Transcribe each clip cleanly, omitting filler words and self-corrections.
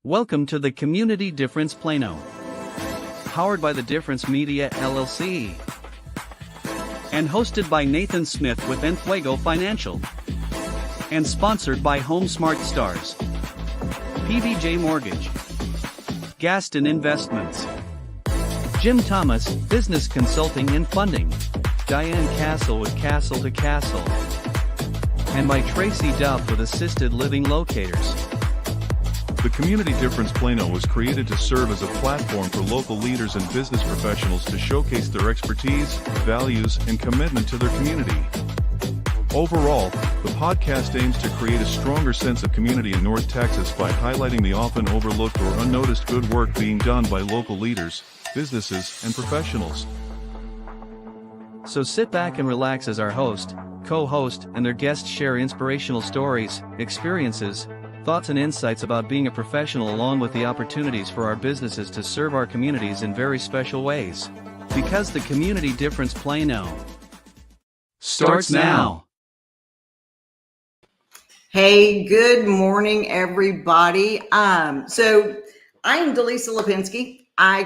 Welcome to the Community Difference Plano. Powered by the Difference Media LLC. And hosted by Nathan Smith with Enfuego Financial. And sponsored by Home Smart Stars. PVJ Mortgage. Gaston Investments. Jim Thomas, Business Consulting and Funding. Diane Cassel with Castle to Castle. And by Traci Duff with Assisted Living Locators. The Community Difference Plano was created to serve as a platform for local leaders and business professionals to showcase their expertise, values, and commitment to their community. Overall, the podcast aims to create a stronger sense of community in North Texas by highlighting the often overlooked or unnoticed good work being done by local leaders, businesses, and professionals. So sit back and relax as our host, co-host, and their guests share inspirational stories, experiences, thoughts and insights about being a professional, along with the opportunities for our businesses to serve our communities in very special ways. Because the Community Difference Plano starts now. Hey, good morning, everybody. So I'm Delisa Lapinsky. I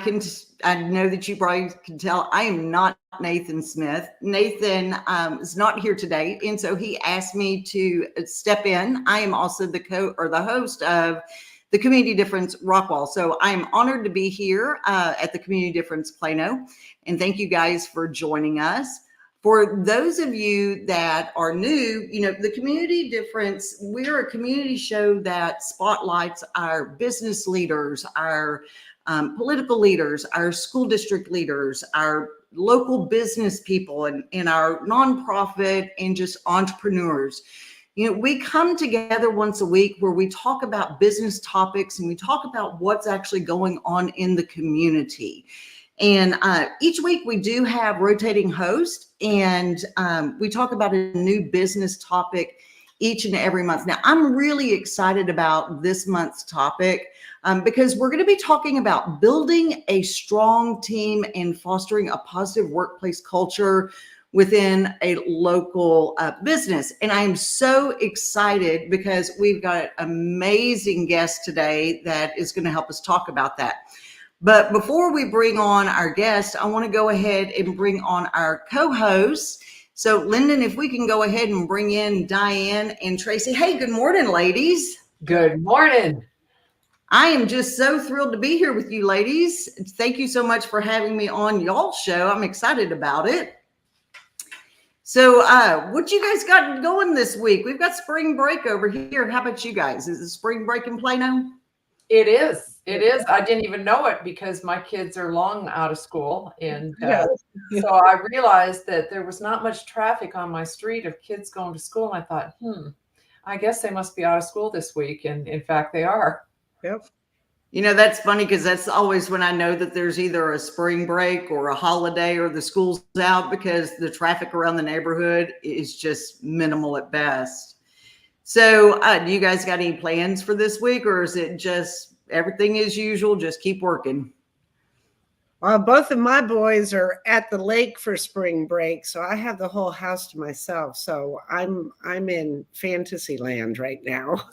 know that you probably can tell I am not Nathan Smith. Nathan is not here today, and so he asked me to step in. I am also the host of the Community Difference Rockwall. So I'm honored to be here at the Community Difference Plano, and thank you guys for joining us. For those of you that are new, the Community Difference, we're a community show that spotlights our business leaders, our political leaders, our school district leaders, our local business people, and our nonprofit and just entrepreneurs. We come together once a week where we talk about business topics and we talk about what's actually going on in the community. And each week we do have rotating hosts, and we talk about a new business topic each and every month. Now, I'm really excited about this month's topic because we're going to be talking about building a strong team and fostering a positive workplace culture within a local business. And I am so excited because we've got an amazing guest today that is going to help us talk about that. But before we bring on our guest, I want to go ahead and bring on our co-hosts. So, Lyndon, if we can go ahead and bring in Diane and Traci. Hey, good morning, ladies. Good morning. I am just so thrilled to be here with you, ladies. Thank you so much for having me on y'all's show. I'm excited about it. So, what you guys got going this week? We've got spring break over here. How about you guys? Is it spring break in Plano? It is. It is. I didn't even know it because my kids are long out of school. And so I realized that there was not much traffic on my street of kids going to school. And I thought, I guess they must be out of school this week. And in fact, they are. Yep. That's funny because that's always when I know that there's either a spring break or a holiday or the school's out, because the traffic around the neighborhood is just minimal at best. So do you guys got any plans for this week, or is it just everything as usual, just keep working? Well, both of my boys are at the lake for spring break, so I have the whole house to myself. So I'm in fantasy land right now.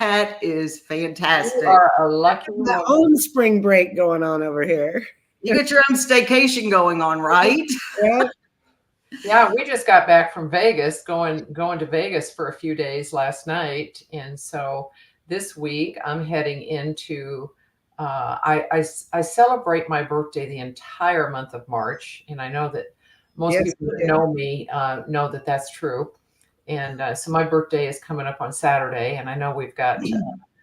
That is fantastic. You are a lucky one. My own spring break going on over here. You got your own staycation going on, right? Yeah. Yeah, we just got back from Vegas, going to Vegas for a few days last night. And so this week I'm heading into, I celebrate my birthday the entire month of March. And I know that most people that know me know that that's true. And so my birthday is coming up on Saturday. And I know we've got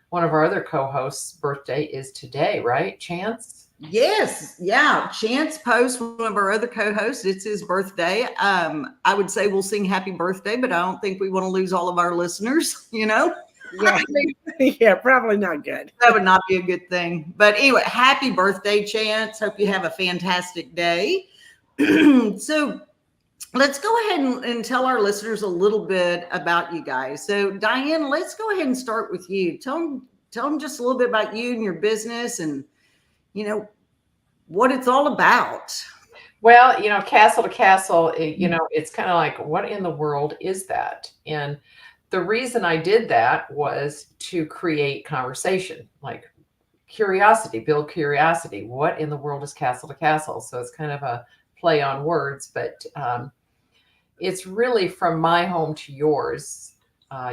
one of our other co-hosts' birthday is today, right? Chance? Yes. Yeah. Chance Post, one of our other co-hosts, it's his birthday. I would say we'll sing happy birthday, but I don't think we want to lose all of our listeners, Yeah. Yeah, probably not good. That would not be a good thing. But anyway, happy birthday, Chance. Hope you have a fantastic day. So let's go ahead and tell our listeners a little bit about you guys. So Diane, let's go ahead and start with you. Tell them just a little bit about you and your business and what it's all about. Well, Castle to Castle, it's kind of like, what in the world is that? And the reason I did that was to create conversation, like curiosity, build curiosity. What in the world is Castle to Castle? So it's kind of a play on words, but it's really from my home to yours,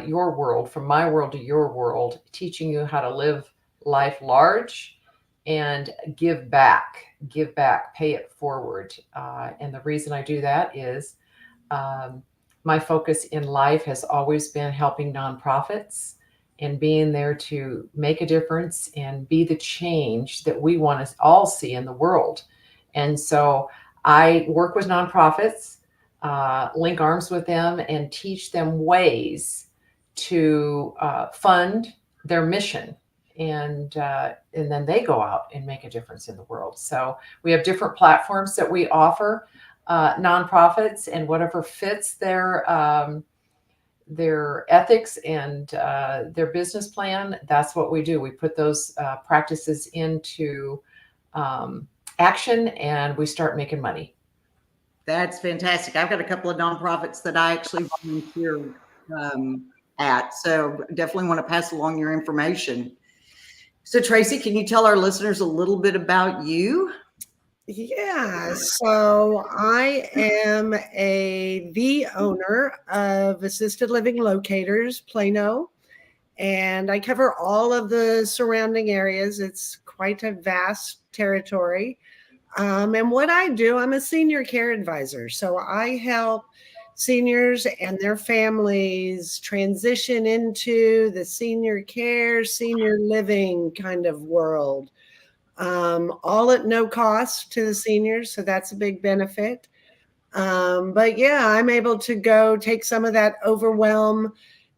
your world, from my world to your world, teaching you how to live life large and give back, pay it forward. And the reason I do that is my focus in life has always been helping nonprofits and being there to make a difference and be the change that we want to all see in the world. And so I work with nonprofits, link arms with them, and teach them ways to fund their mission. And then they go out and make a difference in the world. So we have different platforms that we offer nonprofits, and whatever fits their ethics and their business plan, that's what we do. We put those practices into action, and we start making money. That's fantastic. I've got a couple of nonprofits that I actually volunteer at, so definitely want to pass along your information. So Traci, can you tell our listeners a little bit about you? Yeah, so I am the owner of Assisted Living Locators, Plano, and I cover all of the surrounding areas. It's quite a vast territory. And what I do, I'm a senior care advisor. So I help seniors and their families transition into the senior care, senior living kind of world. All at no cost to the seniors. So that's a big benefit. But yeah, I'm able to go take some of that overwhelm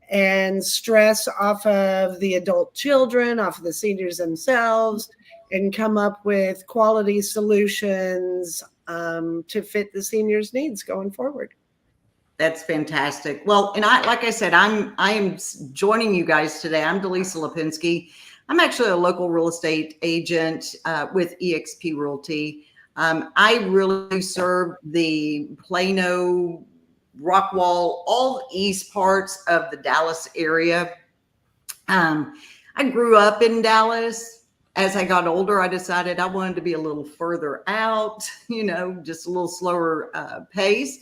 and stress off of the adult children, off of the seniors themselves, and come up with quality solutions to fit the seniors' needs going forward. That's fantastic. Well, and like I said, I am joining you guys today. I'm Delisa Lapinsky. I'm actually a local real estate agent with eXp Realty. I really serve the Plano, Rockwall, all east parts of the Dallas area. I grew up in Dallas. As I got older, I decided I wanted to be a little further out, just a little slower pace.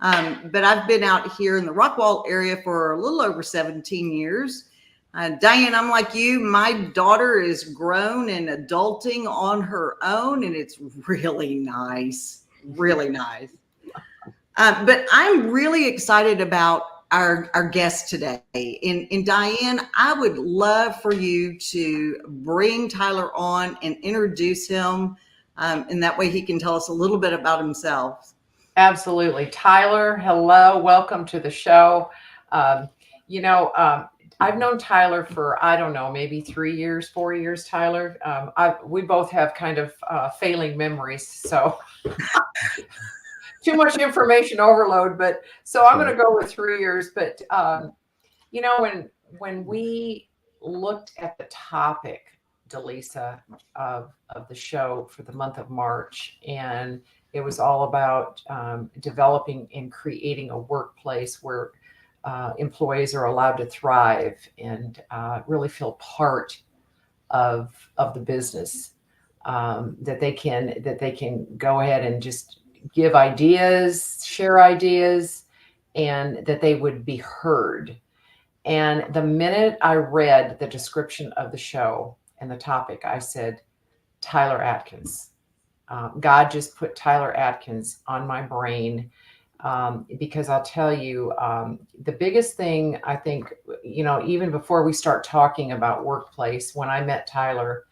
But I've been out here in the Rockwall area for a little over 17 years. Diane, I'm like you. My daughter is grown and adulting on her own, and it's really nice, really nice. But I'm really excited about our guest today. And Diane, I would love for you to bring Tyler on and introduce him. And that way he can tell us a little bit about himself. Absolutely. Tyler, hello. Welcome to the show. I've known Tyler for, I don't know, maybe 3 years, 4 years, Tyler. We both have kind of failing memories. So too much information overload, but so I'm going to go with 3 years. But, when we looked at the topic, Delisa, of the show for the month of March, and it was all about developing and creating a workplace where employees are allowed to thrive and really feel part of the business, that they can go ahead and just give ideas, share ideas, and that they would be heard. And the minute I read the description of the show and the topic, I said, Tyler Adkins. God just put Tyler Adkins on my brain. Because I'll tell you, the biggest thing I think, even before we start talking about workplace, when I met Tyler,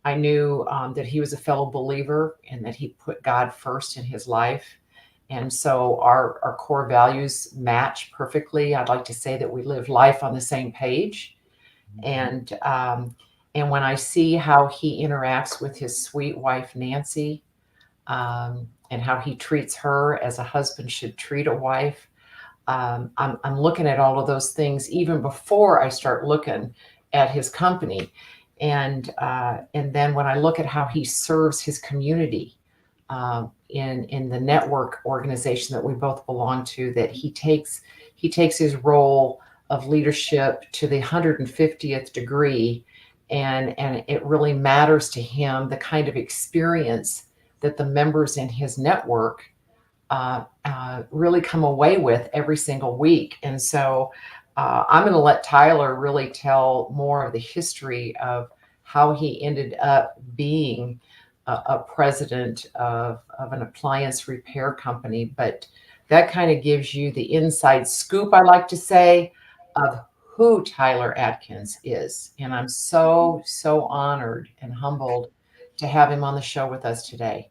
I knew that he was a fellow believer and that he put God first in his life. And so our core values match perfectly. I'd like to say that we live life on the same page. And when I see how he interacts with his sweet wife, Nancy, and how he treats her as a husband should treat a wife, I'm looking at all of those things even before I start looking at his company. And then when I look at how he serves his community, in the network organization that we both belong to, that he takes his role of leadership to the 150th degree, and it really matters to him the kind of experience that the members in his network really come away with every single week. And so I'm going to let Tyler really tell more of the history of how he ended up being a president of an appliance repair company. But that kind of gives you the inside scoop, I like to say, of who Tyler Adkins is. And I'm so, so honored and humbled to have him on the show with us today.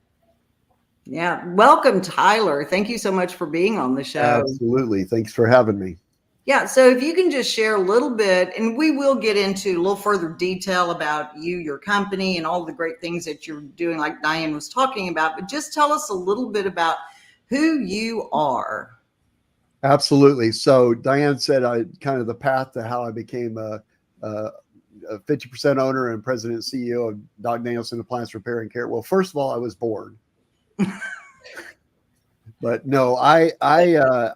Yeah. Welcome, Tyler. Thank you so much for being on the show. Absolutely. Thanks for having me. Yeah. So if you can just share a little bit, and we will get into a little further detail about you, your company, and all the great things that you're doing, like Diane was talking about, but just tell us a little bit about who you are. Absolutely. So Diane said kind of the path to how I became a 50% owner and president and CEO of Danielson Appliance Repair Care. Well, first of all, I was born. But no, I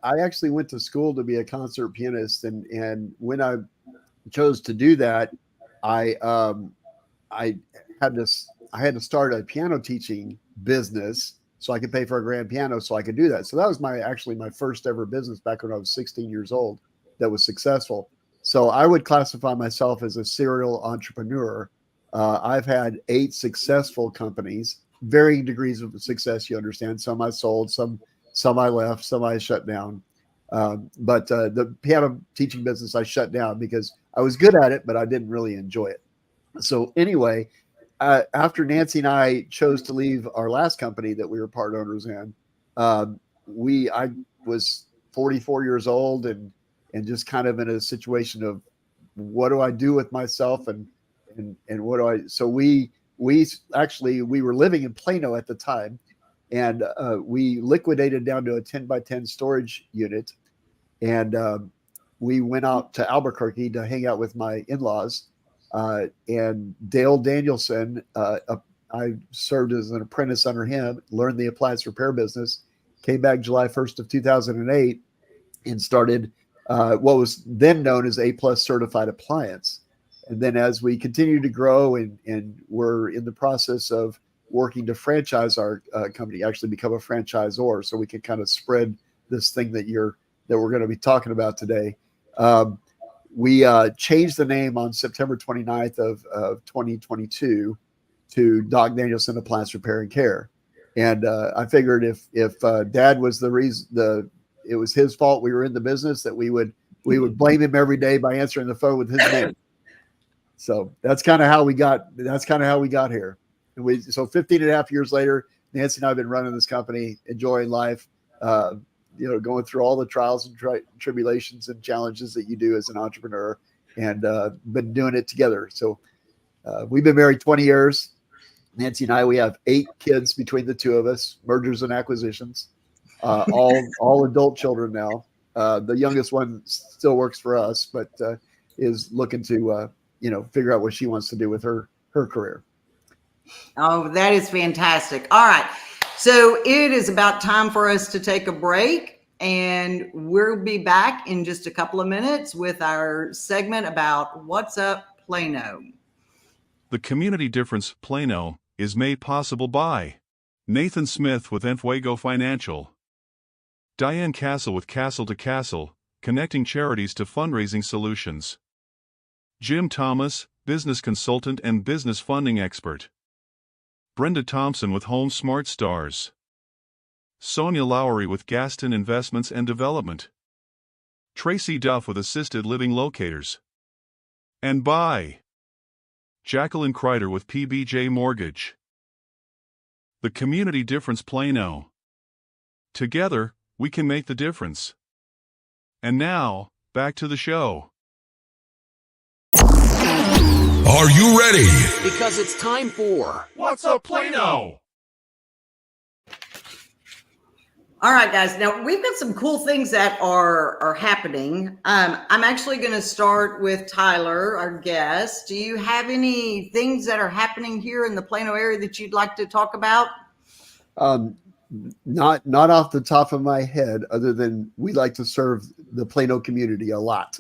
actually went to school to be a concert pianist, and when I chose to do that, I had to start a piano teaching business so I could pay for a grand piano so I could do that. So that was my first ever business back when I was 16 years old that was successful. So I would classify myself as a serial entrepreneur. I've had 8 successful companies, varying degrees of success, you understand. Some I sold, some I left, some I shut down. But the piano teaching business I shut down because I was good at it, but I didn't really enjoy it. So anyway, after Nancy and I chose to leave our last company that we were part owners in, I was 44 years old and just kind of in a situation of what do I do with myself and what do I, so we were living in Plano at the time, and we liquidated down to a 10 by 10 storage unit, and we went out to Albuquerque to hang out with my in-laws, and Dale Danielson, I served as an apprentice under him, learned the appliance repair business, came back July 1st of 2008 and started what was then known as A+ certified appliance. And then as we continue to grow and we're in the process of working to franchise our company, actually become a franchisor, so we can kind of spread this thing that we're going to be talking about today. We changed the name on September 29th of 2022 to Doc Danielson Appliance Repair and Care. And I figured if Dad was the reason, it was his fault we were in the business, that we would blame him every day by answering the phone with his name. So that's kind of how we got here. And so 15 and a half years later, Nancy and I have been running this company, enjoying life, going through all the trials and tribulations and challenges that you do as an entrepreneur, and been doing it together. So we've been married 20 years. Nancy and I, we have 8 kids between the two of us, mergers and acquisitions, all adult children now. The youngest one still works for us, but is looking to figure out what she wants to do with her career. Oh, that is fantastic. All right. So it is about time for us to take a break, and we'll be back in just a couple of minutes with our segment about What's Up Plano. The Community Difference Plano is made possible by Nathan Smith with Enfuego Financial, Diane Cassel with Castle to Castle, connecting charities to fundraising solutions, Jim Thomas, business consultant and business funding expert, Brenda Thompson with Home Smart Stars, Sonia Lowry with Gaston Investments and Development, Traci Duff with Assisted Living Locators, and by Jacqueline Kreider with PBJ Mortgage. The Community Difference Plano. Together, we can make the difference. And now, back to the show. Are you ready? Because it's time for What's Up Plano? All right, guys. Now we've got some cool things that are happening. I'm actually going to start with Tyler, our guest. Do you have any things that are happening here in the Plano area that you'd like to talk about? Not off the top of my head, other than we like to serve the Plano community a lot.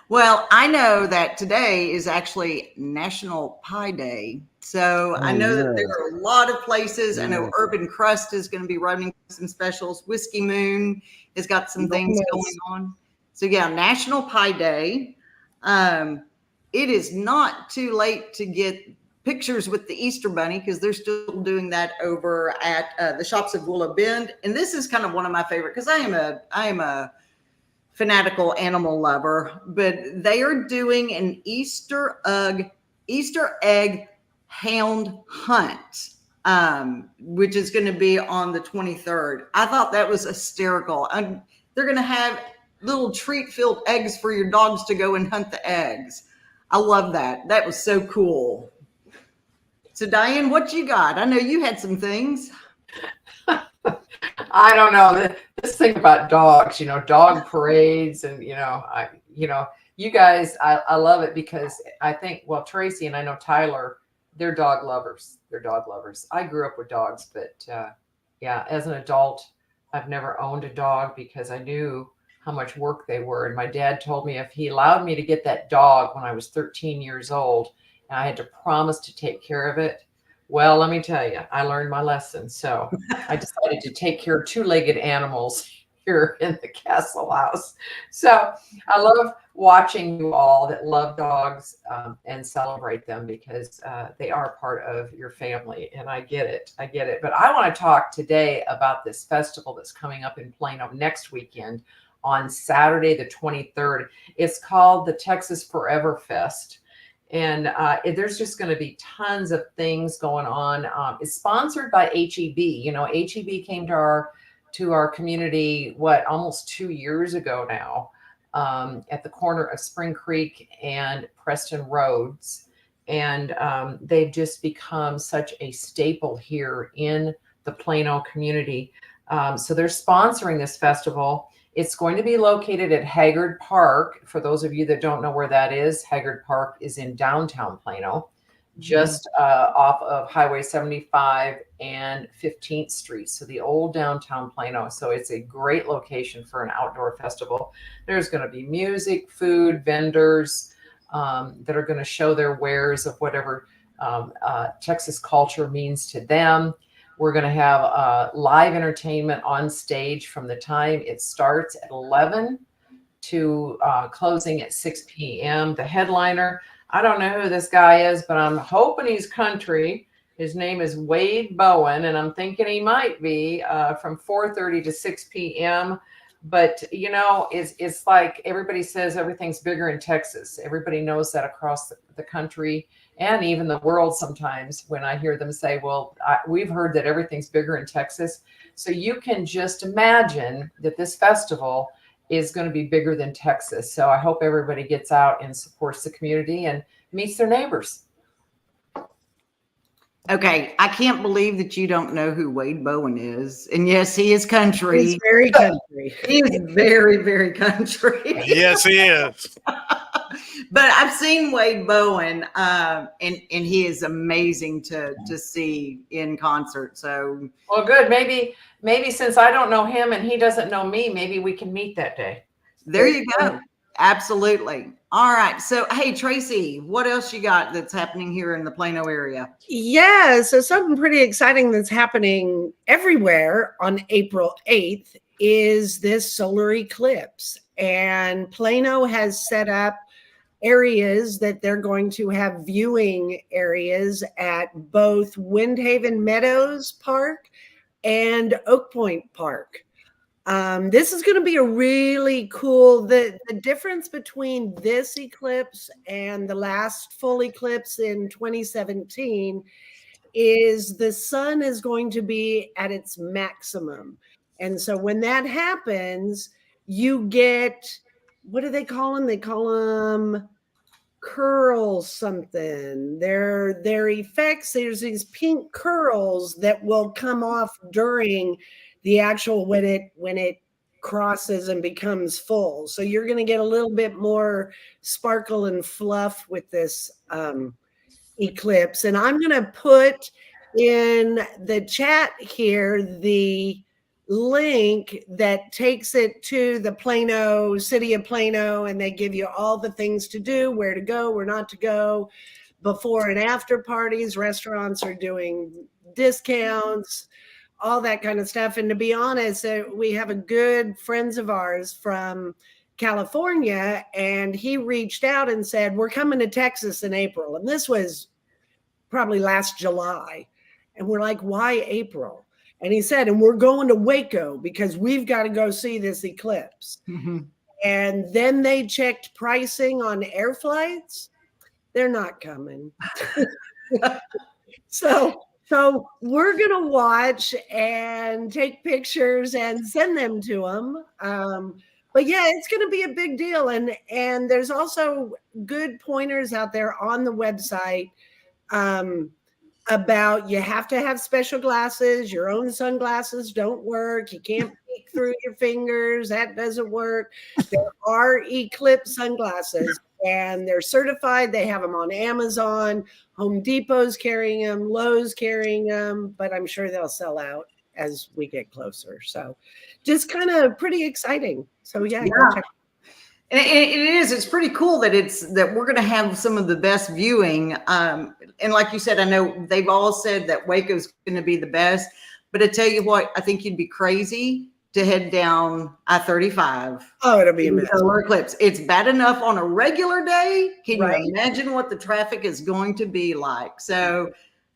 Well, I know that today is actually National Pie Day. So I know that there are a lot of places. I know Urban Crust is going to be running some specials. Whiskey Moon has got some things going on. So yeah, National Pie Day. It is not too late to get pictures with the Easter Bunny because they're still doing that over at the Shops of Willow Bend. And this is kind of one of my favorite because I am a fanatical animal lover, but they are doing an Easter egg hound hunt, which is going to be on the 23rd. I thought that was hysterical. They're going to have little treat-filled eggs for your dogs to go and hunt the eggs. I love that. That was so cool. So Diane, what you got? I know you had some things. I don't know this thing about dogs, dog parades, and you guys, I love it because I think, well, Tracy and I know Tyler, they're dog lovers. I grew up with dogs, but yeah, as an adult, I've never owned a dog because I knew how much work they were. And my dad told me if he allowed me to get that dog when I was 13 years old, and I had to promise to take care of it. Well, let me tell you, I learned my lesson. So I decided to take care of two-legged animals here in the Castle house. So I love watching you all that love dogs and celebrate them because they are part of your family. And I get it. But I want to talk today about this festival that's coming up in Plano next weekend on Saturday, the 23rd. It's called the Texas Forever Fest. And there's just going to be tons of things going on. It's sponsored by HEB. HEB came to our community, almost 2 years ago now, at the corner of Spring Creek and Preston Roads. And they've just become such a staple here in the Plano community. So they're sponsoring this festival. It's going to be located at Haggard Park. For those of you that don't know where that is, Haggard Park is in downtown Plano, just off of Highway 75 and 15th Street. So the old downtown Plano. So it's a great location for an outdoor festival. There's going to be music, food, vendors that are going to show their wares of whatever Texas culture means to them. We're going to have live entertainment on stage from the time it starts at 11 to closing at 6 p.m. The headliner, I don't know who this guy is, but I'm hoping he's country. His name is Wade Bowen, and I'm thinking he might be from 4:30 to 6 p.m. But, it's like everybody says everything's bigger in Texas. Everybody knows that across the country and even the world sometimes when I hear them say, well, we've heard that everything's bigger in Texas. So you can just imagine that this festival is going to be bigger than Texas. So I hope everybody gets out and supports the community and meets their neighbors. Okay, I can't believe that you don't know who Wade Bowen is. And yes, he is country. He's very country. He is very, very country. Yes, he is. But I've seen Wade Bowen, and he is amazing to see in concert. So, well, good. Maybe since I don't know him and he doesn't know me, maybe we can meet that day. There you go. Absolutely. All right. So, hey, Tracy, what else you got that's happening here in the Plano area? Yeah. So something pretty exciting that's happening everywhere on April 8th is this solar eclipse. And Plano has set up areas that they're going to have viewing areas at both Windhaven Meadows Park and Oak Point Park. This is going to be a really cool, the difference between this eclipse and the last full eclipse in 2017 is the sun is going to be at its maximum. And so when that happens, you get, what do they call them? They call them curls something. They're effects. There's these pink curls that will come off during the actual when it crosses and becomes full. So you're going to get a little bit more sparkle and fluff with this eclipse. And I'm going to put in the chat here the link that takes it to the Plano, city of Plano, and they give you all the things to do, where to go, where not to go, before and after parties. Restaurants are doing discounts, all that kind of stuff. And to be honest, we have a good friends of ours from California, and he reached out and said, we're coming to Texas in April. And this was probably last July. And we're like, why April? And he said, and we're going to Waco because we've got to go see this eclipse. Mm-hmm. And then they checked pricing on air flights. They're not coming. So we're going to watch and take pictures and send them to them. But yeah, it's going to be a big deal. And there's also good pointers out there on the website about you have to have special glasses. Your own sunglasses don't work. You can't peek through your fingers. That doesn't work. There are Eclipse sunglasses, and they're certified. They have them on Amazon. Home Depot's carrying them. Lowe's carrying them. But I'm sure they'll sell out as we get closer. So just kind of pretty exciting. So yeah. Go check. And it is. It's pretty cool that we're going to have some of the best viewing. And like you said, I know they've all said that Waco's going to be the best. But I tell you what, I think you'd be crazy to head down I-35. Oh, it'll be amazing. Solar eclipse. It's bad enough on a regular day. Can Right. you imagine what the traffic is going to be like? So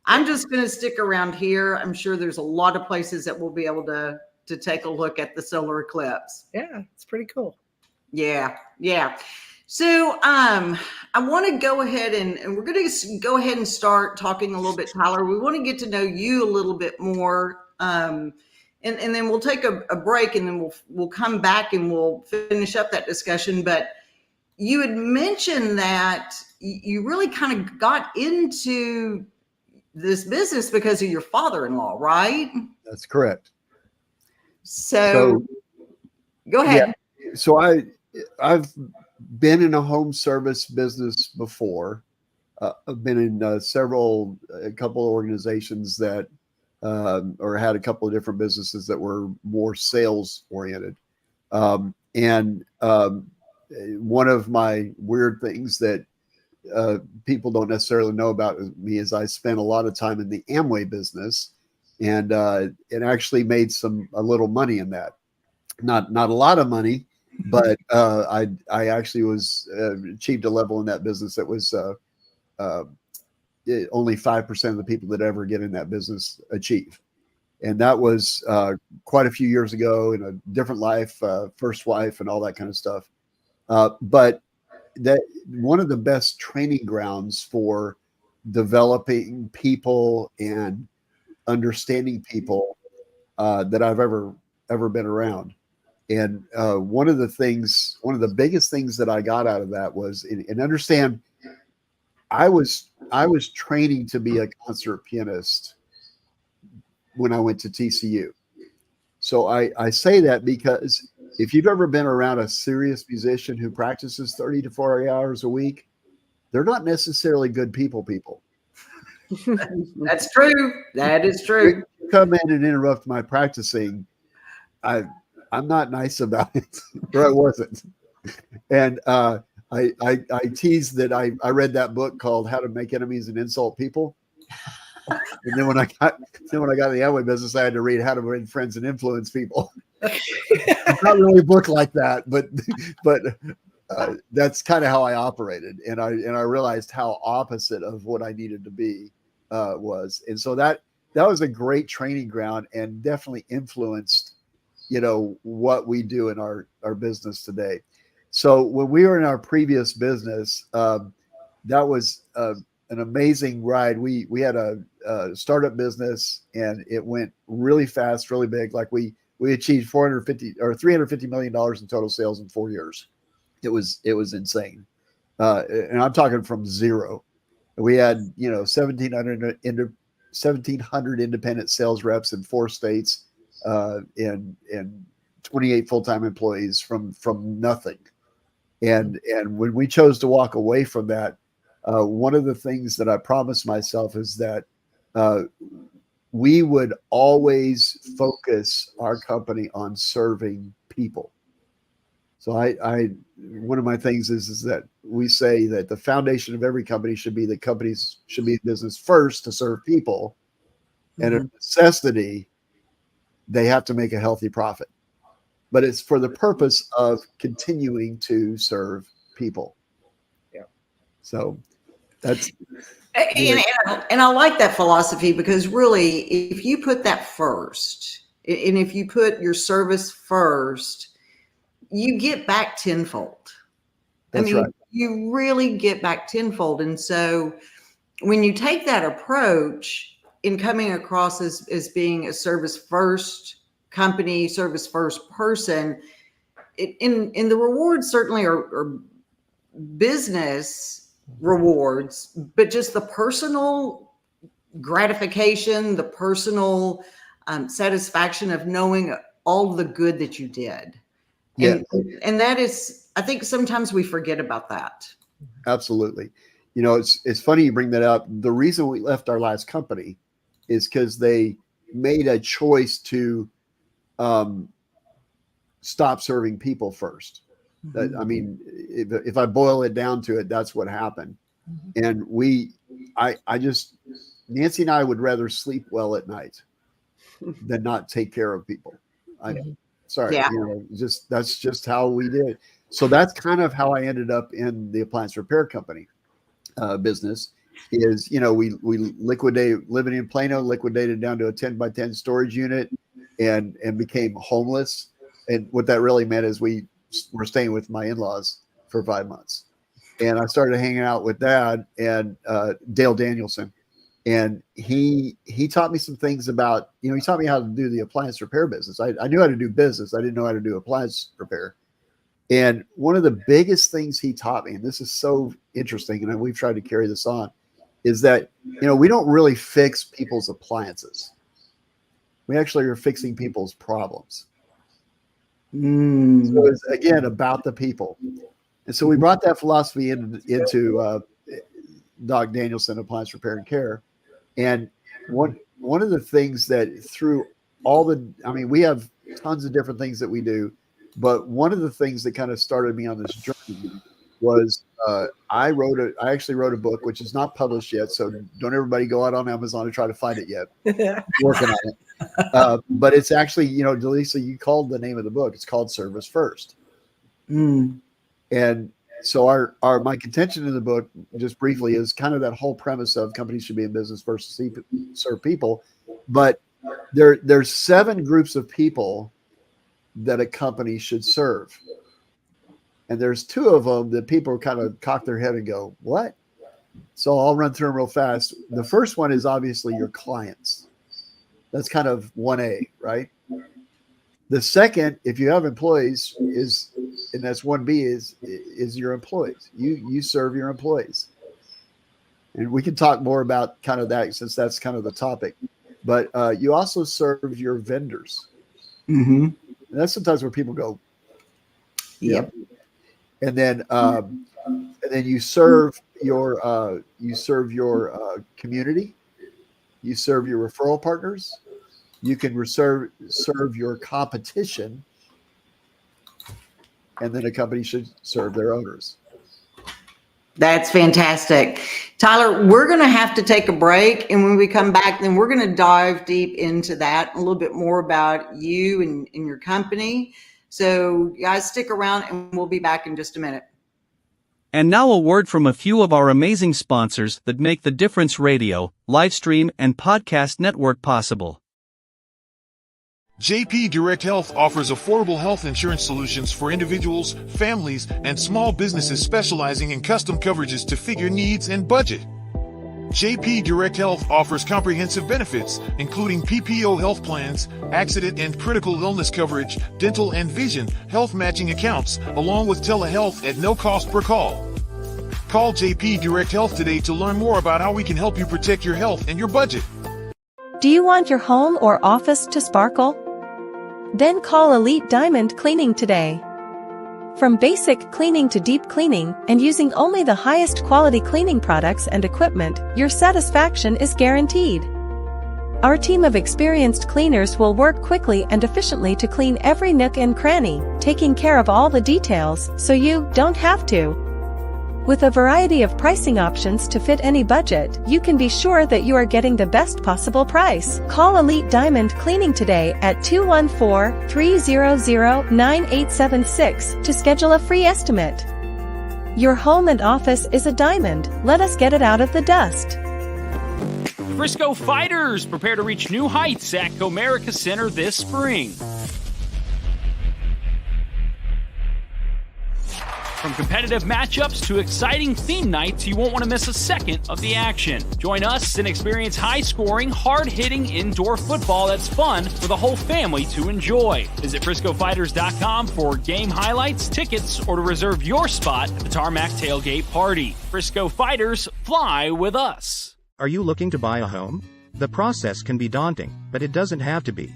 I'm just going to stick around here. I'm sure there's a lot of places that we'll be able to take a look at the solar eclipse. Yeah, it's pretty cool. Yeah. So I want to go ahead and we're going to go ahead and start talking a little bit, Tyler. We want to get to know you a little bit more, and then we'll take a break, and then we'll come back and we'll finish up that discussion. But you had mentioned that you really kind of got into this business because of your father-in-law, right? That's correct. So go ahead. Yeah. So I've been in a home service business before. I've been in a couple of organizations that, or had a couple of different businesses that were more sales oriented. And one of my weird things that people don't necessarily know about me is I spent a lot of time in the Amway business, and actually made a little money in that. Not a lot of money, but I actually achieved a level in that business that was only 5% of the people that ever get in that business achieve. And that was quite a few years ago in a different life, first wife and all that kind of stuff. But that one of the best training grounds for developing people and understanding people that I've ever been around. And one of the biggest things that I got out of that was, and understand, I was training to be a concert pianist when I went to TCU. So I say that because if you've ever been around a serious musician who practices 30 to 40 hours a week, they're not necessarily good people. That's true. That is true. You come in and interrupt my practicing, I'm not nice about it, or I wasn't. And I teased that I read that book called How to Make Enemies and Insult People. And then when I got in the Amway business, I had to read How to Win Friends and Influence People. It's not really a book like that, but that's kind of how I operated, and I realized how opposite of what I needed to be was, and so that was a great training ground, and definitely influenced, what we do in our business today. So when we were in our previous business, that was an amazing ride. We had a startup business, and it went really fast, really big. Like we achieved $350 million in total sales in 4 years. It was insane. And I'm talking from zero. We had, 1,700 independent sales reps in 4 states, and 28 full-time employees from nothing. And when we chose to walk away from that, one of the things that I promised myself is that we would always focus our company on serving people. So one of my things is that we say that the foundation of every company should be that companies should be in business first to serve people, and a necessity, they have to make a healthy profit. But it's for the purpose of continuing to serve people. Yeah. So that's and I like that philosophy, because really, if you put that first, and if you put your service first, you get back tenfold. That's right. You really get back tenfold. And so when you take that approach in coming across as being a service first company, service first person, in the rewards certainly are business rewards, but just the personal gratification, the personal satisfaction of knowing all the good that you did. Yeah. And that is, I think sometimes we forget about that. Absolutely. You know, it's funny you bring that up. The reason we left our last company is because they made a choice to stop serving people first. That, I mean, if I boil it down to it, that's what happened. And I just, Nancy and I would rather sleep well at night than not take care of people. Sorry, Yeah. you know, that's just how we did. So that's kind of how I ended up in the appliance repair company business. Is, you know, we liquidated, living in Plano, liquidated down to a 10 by 10 storage unit, and became homeless. And what that really meant is we were staying with my in-laws for 5 months, and I started hanging out with Dad and Dale Danielson. And he taught me some things about, you know, he taught me how to do the appliance repair business. I knew how to do business. I didn't know how to do appliance repair. And one of the biggest things he taught me, and this is so interesting, and we've tried to carry this on, is that, you know, we don't really fix people's appliances. We actually are fixing people's problems. So it's, again, about the people. And so we brought that philosophy into Doc Danielson Appliance Repair and Care. And one of the things that through all the, I mean, we have tons of different things that we do, but one of the things that kind of started me on this journey was I actually wrote a book, which is not published yet. So don't everybody go out on Amazon and try to find it yet. Working on it. But it's actually, you know, Delisa, you called the name of the book. It's called Service First. And so my contention in the book, just briefly, is kind of that whole premise of companies should be in business first to serve people. But there's 7 groups of people that a company should serve. And there's 2 of them that people kind of cock their head and go, what? So I'll run through them real fast. The first one is obviously your clients. That's kind of 1A, right? The second, if you have employees, and that's 1B, is your employees. You serve your employees. And we can talk more about kind of that, since that's kind of the topic. But you also serve your vendors. And that's sometimes where people go, Yep. And then you serve your community. You serve your referral partners. You can serve your competition. And then a company should serve their owners. That's fantastic. Tyler, we're going to have to take a break. And when we come back, then we're going to dive deep into that, a little bit more about you and your company. So guys, stick around and we'll be back in just a minute. And now a word from a few of our amazing sponsors that make the Difference Radio, live stream, and podcast network possible. JP Direct Health offers affordable health insurance solutions for individuals, families, and small businesses specializing in custom coverages to fit your needs and budget. JP Direct Health offers comprehensive benefits, including PPO health plans, accident and critical illness coverage, dental and vision, health matching accounts, along with telehealth at no cost per call. Call JP Direct Health today to learn more about how we can help you protect your health and your budget. Do you want your home or office to sparkle? Then call Elite Diamond Cleaning today. From basic cleaning to deep cleaning, and using only the highest quality cleaning products and equipment, your satisfaction is guaranteed. Our team of experienced cleaners will work quickly and efficiently to clean every nook and cranny, taking care of all the details so you don't have to. With a variety of pricing options to fit any budget, you can be sure that you are getting the best possible price. Call Elite Diamond Cleaning today at 214-300-9876 to schedule a free estimate. Your home and office is a diamond. Let us get it out of the dust. Frisco Fighters prepare to reach new heights at Comerica Center this spring. From competitive matchups to exciting theme nights, you won't want to miss a second of the action. Join us and experience high-scoring, hard-hitting indoor football that's fun for the whole family to enjoy. Visit FriscoFighters.com for game highlights, tickets, or to reserve your spot at the Tarmac Tailgate Party. Frisco Fighters, fly with us. Are you looking to buy a home? The process can be daunting, but it doesn't have to be.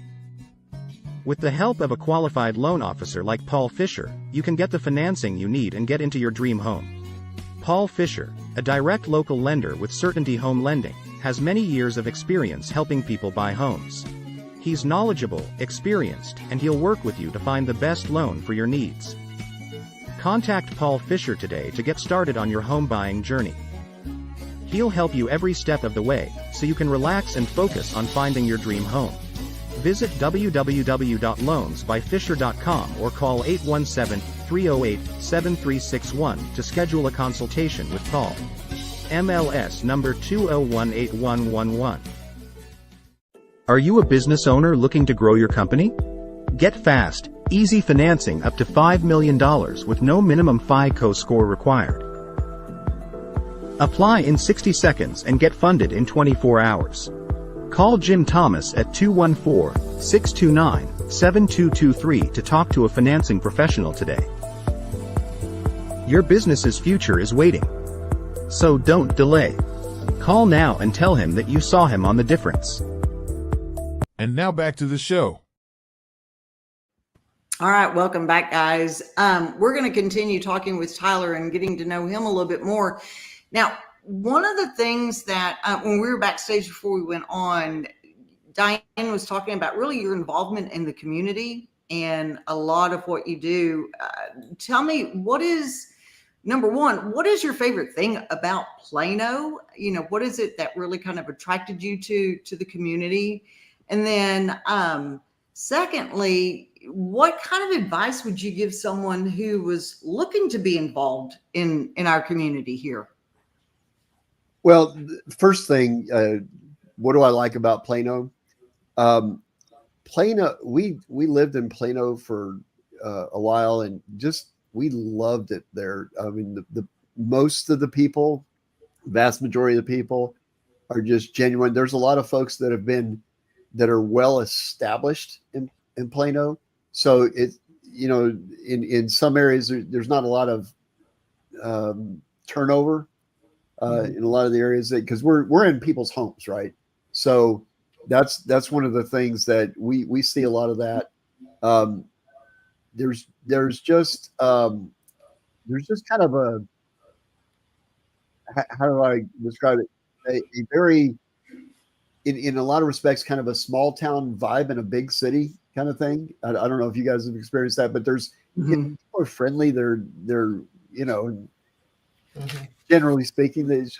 With the help of a qualified loan officer like Paul Fisher, you can get the financing you need and get into your dream home. Paul Fisher, a direct local lender with Certainty Home Lending, has many years of experience helping people buy homes. He's knowledgeable, experienced, and he'll work with you to find the best loan for your needs. Contact Paul Fisher today to get started on your home buying journey. He'll help you every step of the way, so you can relax and focus on finding your dream home. Visit www.loansbyfisher.com or call 817-308-7361 to schedule a consultation with Paul. MLS number 2018111. Are you a business owner looking to grow your company? Get fast, easy financing up to $5 million with no minimum FICO score required. Apply in 60 seconds and get funded in 24 hours. Call Jim Thomas at 214-629-7223 to talk to a financing professional today. Your business's future is waiting. So don't delay. Call now and tell him that you saw him on The Difference. And now back to the show. All right, welcome back, guys. We're going to continue talking with Tyler and getting to know him a little bit more. Now, one of the things that when we were backstage before we went on, Diane was talking about really your involvement in the community and a lot of what you do. Tell me, number one, what is your favorite thing about Plano? You know, what is it that really kind of attracted you to the community? And then secondly, what kind of advice would you give someone who was looking to be involved in our community here? Well, first thing, what do I like about Plano? Plano, we lived in Plano for a while, and just we loved it there. I mean, the most of the people, vast majority of the people, are just genuine. There's a lot of folks that are well established in Plano. So in some areas there's not a lot of turnover. In a lot of the areas because we're in people's homes, right? So that's one of the things that we see a lot of that. There's just kind of a, how do I describe it? A very, in a lot of respects, kind of a small town vibe in a big city kind of thing. I don't know if you guys have experienced that, but there's people are friendly. They're generally speaking, it's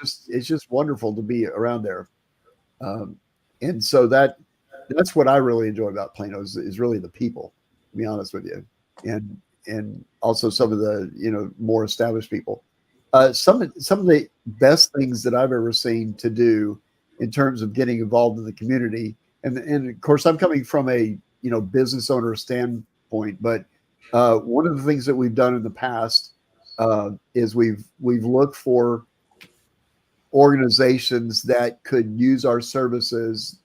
just wonderful to be around there. And so that's what I really enjoy about Plano is really the people, to be honest with you. And also some of the, more established people. Some of the best things that I've ever seen to do in terms of getting involved in the community. And of course I'm coming from a, business owner standpoint, but one of the things that we've done in the past is we've looked for organizations that could use our services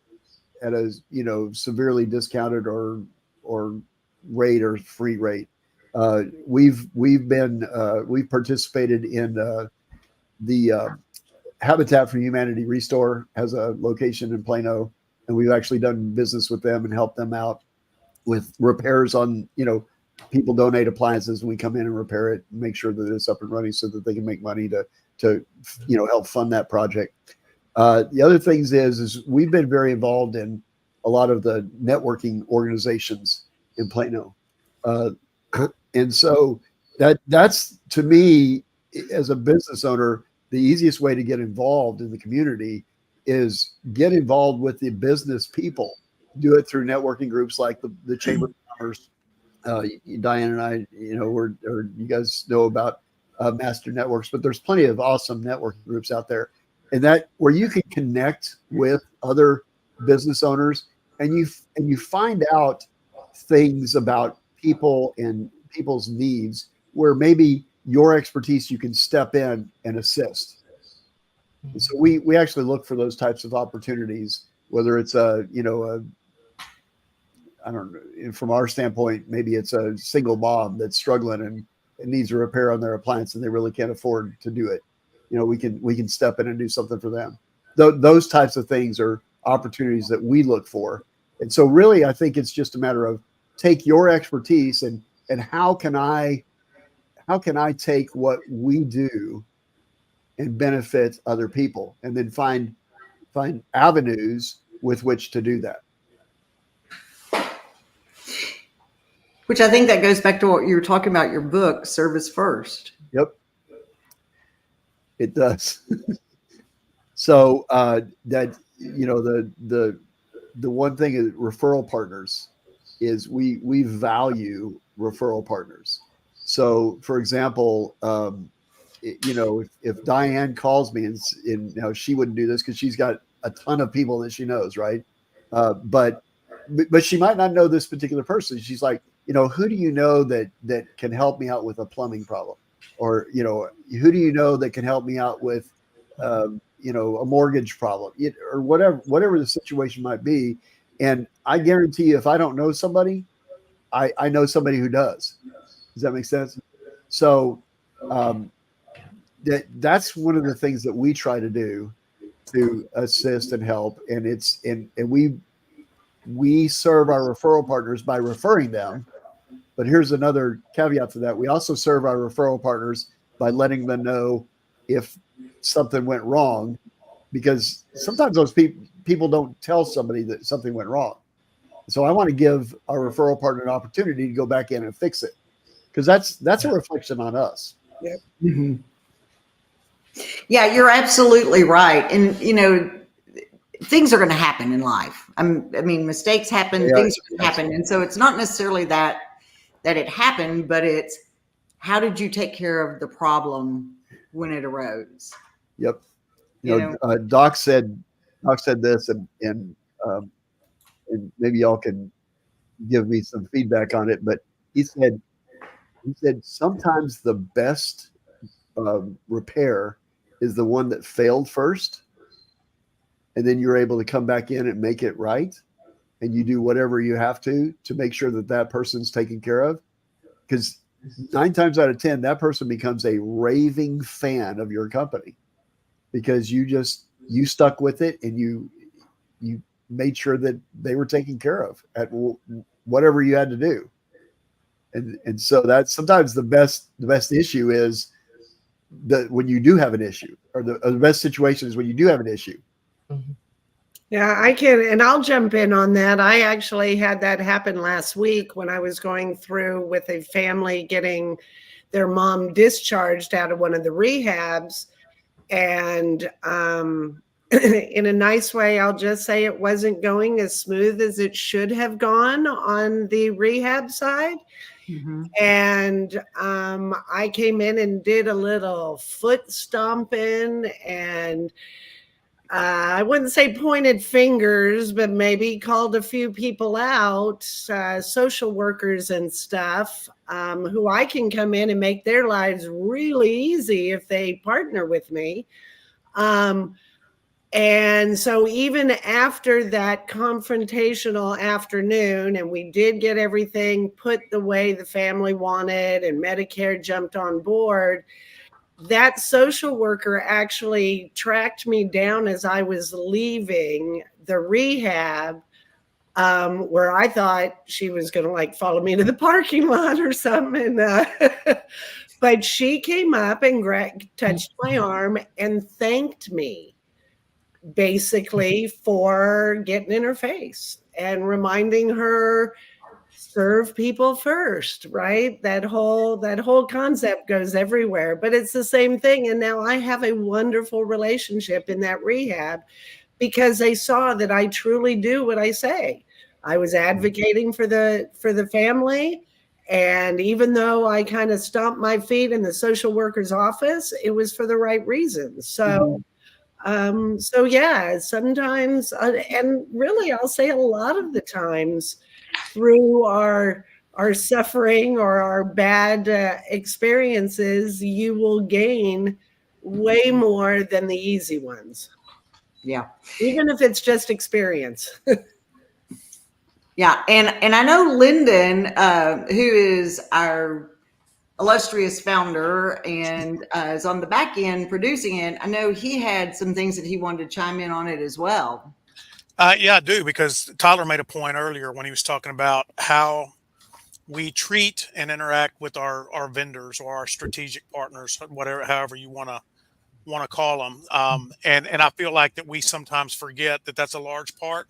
at a severely discounted or rate or free rate. We've participated in the Habitat for Humanity Restore has a location in Plano, and we've actually done business with them and helped them out with repairs on people donate appliances and we come in and repair it and make sure that it's up and running so that they can make money to help fund that project. The other things is we've been very involved in a lot of the networking organizations in Plano. And so that's to me, as a business owner, the easiest way to get involved in the community is get involved with the business people. Do it through networking groups like the Chamber of Commerce. Diane and I, or you guys know about Master Networks, but there's plenty of awesome networking groups out there, and that where you can connect with other business owners, and you find out things about people and people's needs where maybe your expertise you can step in and assist. And so we actually look for those types of opportunities, whether it's I don't know, from our standpoint, maybe it's a single mom that's struggling and needs a repair on their appliance and they really can't afford to do it. We can step in and do something for them. Those types of things are opportunities that we look for. And so really, I think it's just a matter of take your expertise and how can I take what we do and benefit other people, and then find avenues with which to do that. Which I think that goes back to what you were talking about, your book, Service First. Yep. It does. So that, the one thing is referral partners is we value referral partners. So for example, if Diane calls me and she wouldn't do this because she's got a ton of people that she knows, right? But she might not know this particular person. She's like, who do you know that can help me out with a plumbing problem? Or, who do you know that can help me out with, a mortgage problem, or whatever the situation might be. And I guarantee you, if I don't know somebody, I know somebody who does. Does that make sense? So that's one of the things that we try to do to assist and help. And we serve our referral partners by referring them. But here's another caveat to that. We also serve our referral partners by letting them know if something went wrong, because sometimes those people don't tell somebody that something went wrong. So I want to give our referral partner an opportunity to go back in and fix it, because that's a reflection on us. Yep. Mm-hmm. Yeah, you're absolutely right. And, things are going to happen in life. Mistakes happen, things are going to happen. And so it's not necessarily that it happened, but it's how did you take care of the problem when it arose? Yep. Doc said this, and maybe y'all can give me some feedback on it, but he said sometimes the best repair is the one that failed first, and then you're able to come back in and make it right, and you do whatever you have to make sure that person's taken care of, because 9 times out of 10 that person becomes a raving fan of your company, because you stuck with it and you made sure that they were taken care of at whatever you had to do. And so that's sometimes the best issue is that when you do have an issue, or the best situation is when you do have an issue. Mm-hmm. Yeah, I can, and I'll jump in on that. I actually had that happen last week when I was going through with a family getting their mom discharged out of one of the rehabs. And in a nice way, I'll just say it wasn't going as smooth as it should have gone on the rehab side. Mm-hmm. And I came in and did a little foot stomping, and I wouldn't say pointed fingers, but maybe called a few people out, social workers and stuff, who I can come in and make their lives really easy if they partner with me. And so even after that confrontational afternoon, and we did get everything put the way the family wanted and Medicare jumped on board, that social worker actually tracked me down as I was leaving the rehab, where I thought she was going to follow me to the parking lot or something. But she came up and touched my arm and thanked me. basically for getting in her face and reminding her, serve people first, right? That whole concept goes everywhere, but it's the same thing. And now I have a wonderful relationship in that rehab because they saw that I truly do what I say. I was advocating for the family. And even though I kind of stomped my feet in the social worker's office, it was for the right reasons. So, so yeah, sometimes, and really, I'll say a lot of the times through our suffering or our bad experiences, you will gain way more than the easy ones. Yeah. Even if it's just experience. Yeah. And I know Lyndon, who is our illustrious founder and is on the back end producing it. I know he had some things that he wanted to chime in on it as well. Yeah, I do, because Tyler made a point earlier when he was talking about how we treat and interact with our vendors or our strategic partners, whatever, however you want to call them. And I feel like that we sometimes forget that that's a large part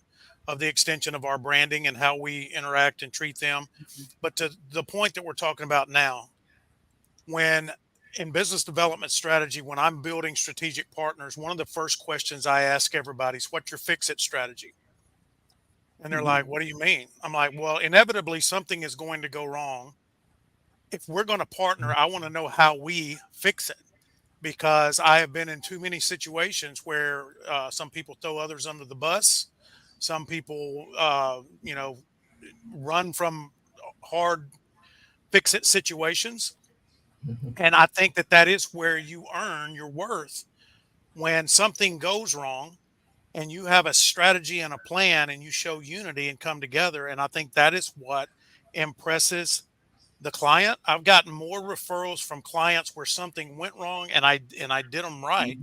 of the extension of our branding and how we interact and treat them. But to the point that we're talking about now, when in business development strategy, when I'm building strategic partners, one of the first questions I ask everybody is, what's your fix-it strategy? And they're like, what do you mean? I'm like, well, inevitably something is going to go wrong. If we're going to partner, I want to know how we fix it, because I have been in too many situations where some people throw others under the bus. Some people, run from hard fix-it situations. And I think that is where you earn your worth. When something goes wrong and you have a strategy and a plan and you show unity and come together. And I think that is what impresses the client. I've gotten more referrals from clients where something went wrong and I did them right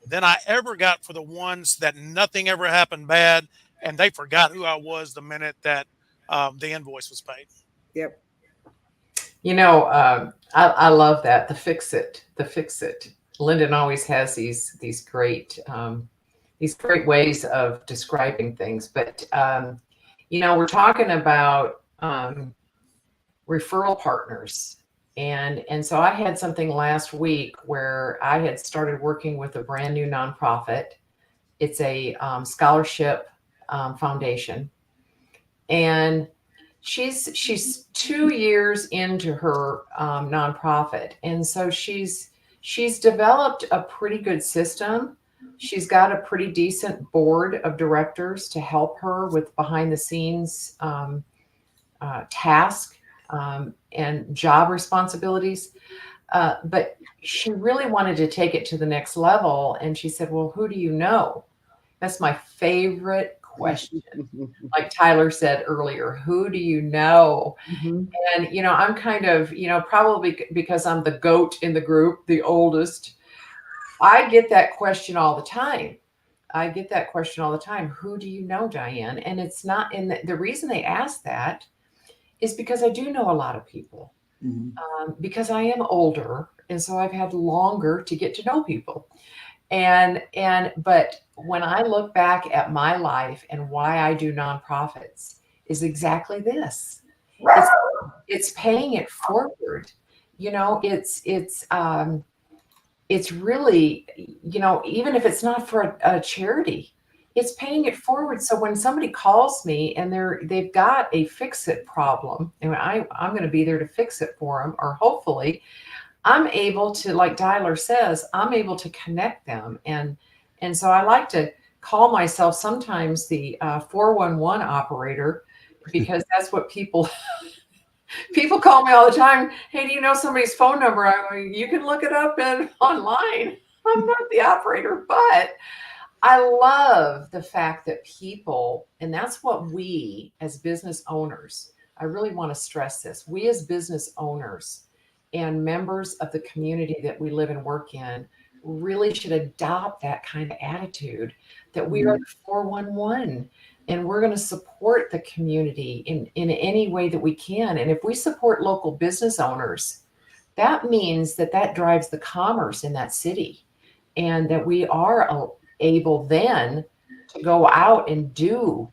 than I ever got for the ones that nothing ever happened bad and they forgot who I was the minute that the invoice was paid. Yep. I love that. The fix it. Lyndon always has these great ways of describing things. But we're talking about referral partners, and so I had something last week where I had started working with a brand new nonprofit. It's a scholarship foundation, and she's 2 years into her nonprofit, and so she's developed a pretty good system. She's got a pretty decent board of directors to help her with behind the scenes task and job responsibilities. But she really wanted to take it to the next level, and she said, well, who do you know? That's my favorite question. Like Tyler said earlier, who do you know? And I'm kind of, probably because I'm the goat in the group, the oldest, I get that question all the time. Who do you know, Diane? And it's not, and the reason they ask that is because I do know a lot of people, because I am older, and so I've had longer to get to know people. But when I look back at my life and why I do nonprofits is exactly this. It's paying it forward. It's really, even if it's not for a charity, it's paying it forward. So when somebody calls me and they've got a fix-it problem, and I'm going to be there to fix it for them, or hopefully I'm able to, like Tyler says, I'm able to connect them. And so I like to call myself sometimes the 411 operator, because that's what people call me all the time. Hey, do you know somebody's phone number? You can look it up online. I'm not the operator, but I love the fact that people, and that's what we as business owners, I really want to stress this. We as business owners and members of the community that we live and work in really should adopt that kind of attitude, that we are the 411 and we're going to support the community in any way that we can. And if we support local business owners, that means that drives the commerce in that city, and that we are able then to go out and do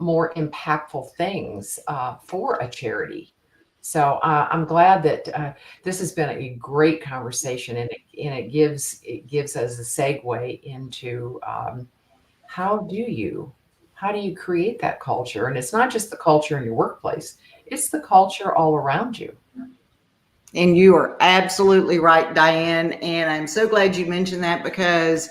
more impactful things for a charity. So I'm glad that this has been a great conversation, and it gives us a segue into how do you create that culture? And it's not just the culture in your workplace, it's the culture all around you. And you are absolutely right, Diane. And I'm so glad you mentioned that, because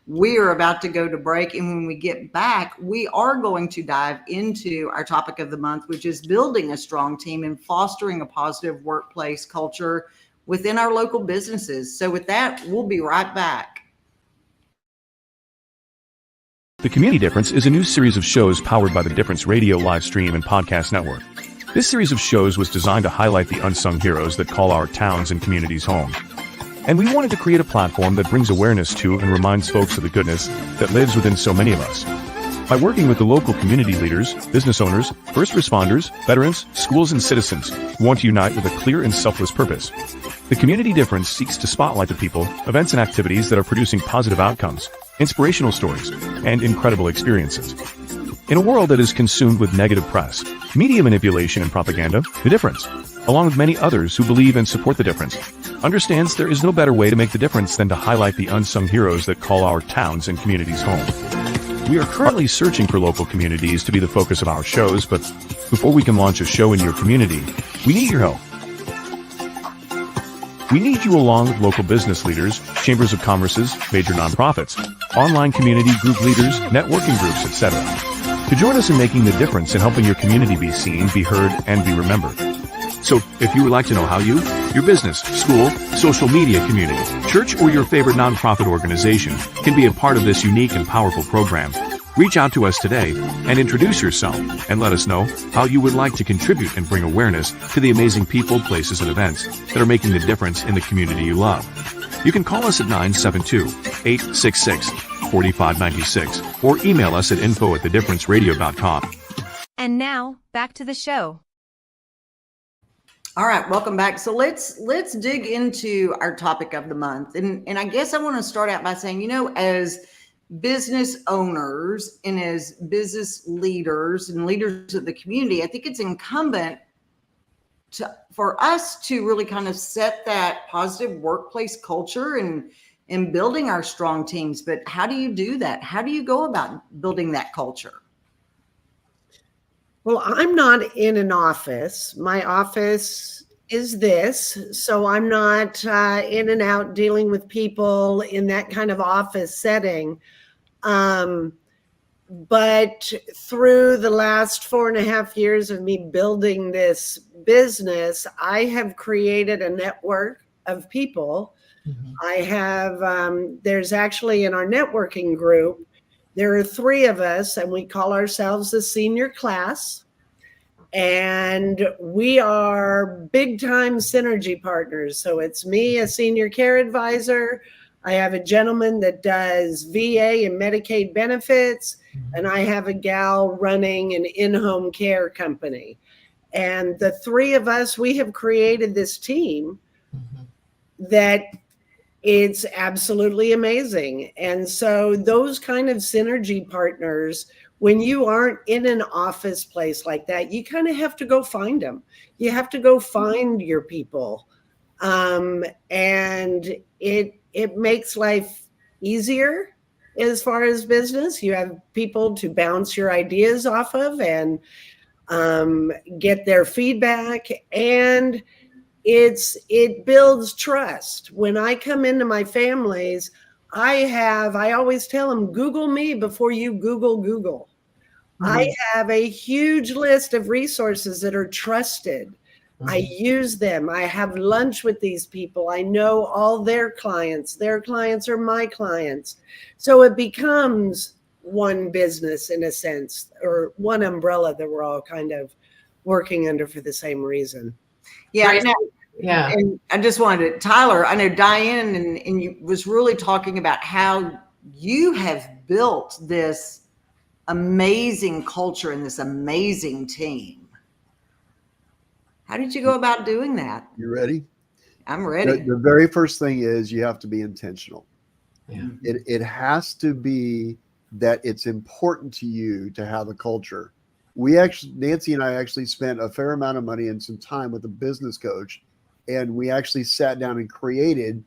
we are about to go to break. And when we get back, we are going to dive into our topic of the month, which is building a strong team and fostering a positive workplace culture within our local businesses. So with that, we'll be right back. The Community Difference is a new series of shows powered by the Difference Radio live stream and podcast network. This series of shows was designed to highlight the unsung heroes that call our towns and communities home. And we wanted to create a platform that brings awareness to and reminds folks of the goodness that lives within so many of us. By working with the local community leaders, business owners, first responders, veterans, schools, and citizens who want to unite with a clear and selfless purpose, the Community Difference seeks to spotlight the people, events, and activities that are producing positive outcomes, inspirational stories, and incredible experiences. In a world that is consumed with negative press, media manipulation, and propaganda, The Difference, along with many others who believe and support The Difference, understands there is no better way to make the difference than to highlight the unsung heroes that call our towns and communities home. We are currently searching for local communities to be the focus of our shows, but before we can launch a show in your community, we need your help. We need you, along with local business leaders, chambers of commerces, major nonprofits, online community group leaders, networking groups, etc., to join us in making the difference in helping your community be seen, be heard, and be remembered. So, if you would like to know how you, your business, school, social media community, church, or your favorite nonprofit organization can be a part of this unique and powerful program, reach out to us today and introduce yourself and let us know how you would like to contribute and bring awareness to the amazing people, places, and events that are making the difference in the community you love. You can call us at 972-866-4596 or email us at info@thedifferenceradio.com. And now, back to the show. All right, welcome back. So let's dig into our topic of the month. And I guess I want to start out by saying, as business owners and as business leaders and leaders of the community, I think it's incumbent for us to really kind of set that positive workplace culture and building our strong teams. But how do you do that? How do you go about building that culture? Well, I'm not in an office. My office is this, so I'm not in and out dealing with people in that kind of office setting. But through the last 4.5 years of me building this business, I have created a network of people. Mm-hmm. I have, there's actually in our networking group, there are 3 of us, and we call ourselves the senior class. And we are big time synergy partners. So it's me, a senior care advisor. I have a gentleman that does VA and Medicaid benefits, and I have a gal running an in-home care company. And the 3 of us, we have created this team that it's absolutely amazing. And so those kind of synergy partners, when you aren't in an office place like that, you kind of have to go find them. You have to go find your people. And it makes life easier as far as business. You have people to bounce your ideas off of and get their feedback, and it builds trust. When I come into my families, I always tell them, Google me before you Google Google. Mm-hmm. I have a huge list of resources that are trusted. Mm-hmm. I use them. I have lunch with these people. I know all their clients. Their clients are my clients. So it becomes one business in a sense, or one umbrella that we're all kind of working under for the same reason. Yeah. Yeah. And I just wanted to, Tyler, I know Diane and you was really talking about how you have built this amazing culture and this amazing team. How did you go about doing that? You ready? I'm ready. The very first thing is you have to be intentional. Yeah. It has to be that it's important to you to have a culture. Nancy and I actually spent a fair amount of money and some time with a business coach, and we actually sat down and created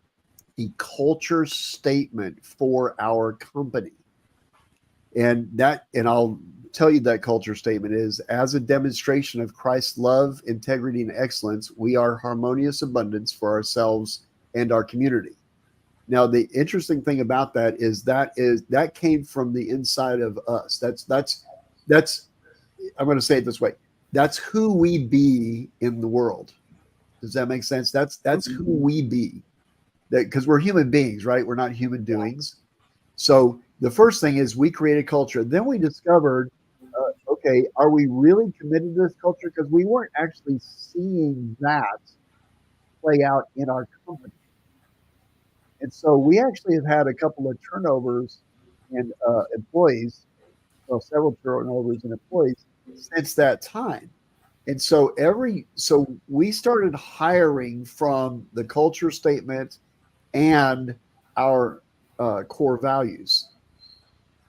a culture statement for our company. And I'll tell you that culture statement is, as a demonstration of Christ's love, integrity, and excellence, we are harmonious abundance for ourselves and our community. Now, the interesting thing about that is that came from the inside of us. That's I'm going to say it this way. That's who we be in the world. Does that make sense? That's who we be. Because we're human beings, right? We're not human doings. So the first thing is we created culture. Then we discovered, okay, are we really committed to this culture? Because we weren't actually seeing that play out in our company. And so we actually have had a couple of turnovers in employees, well, several turnovers in employees since that time. And so we started hiring from the culture statement and our core values.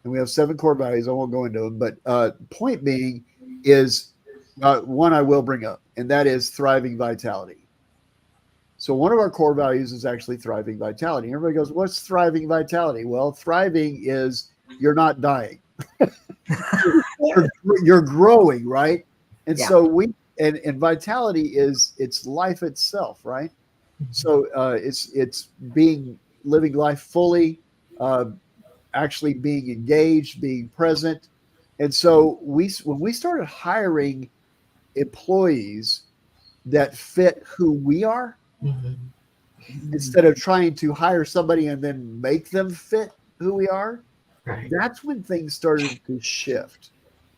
And we have 7 core values. I won't go into them, but point being is one I will bring up, and that is thriving vitality. So one of our core values is actually thriving vitality. Everybody goes, what's thriving vitality? Well, thriving is you're not dying. you're growing, right? And so and vitality is it's life itself, right? So it's living life fully, actually being engaged, being present. And so when we started hiring employees that fit who we are, instead of trying to hire somebody and then make them fit who we are, that's when things started to shift.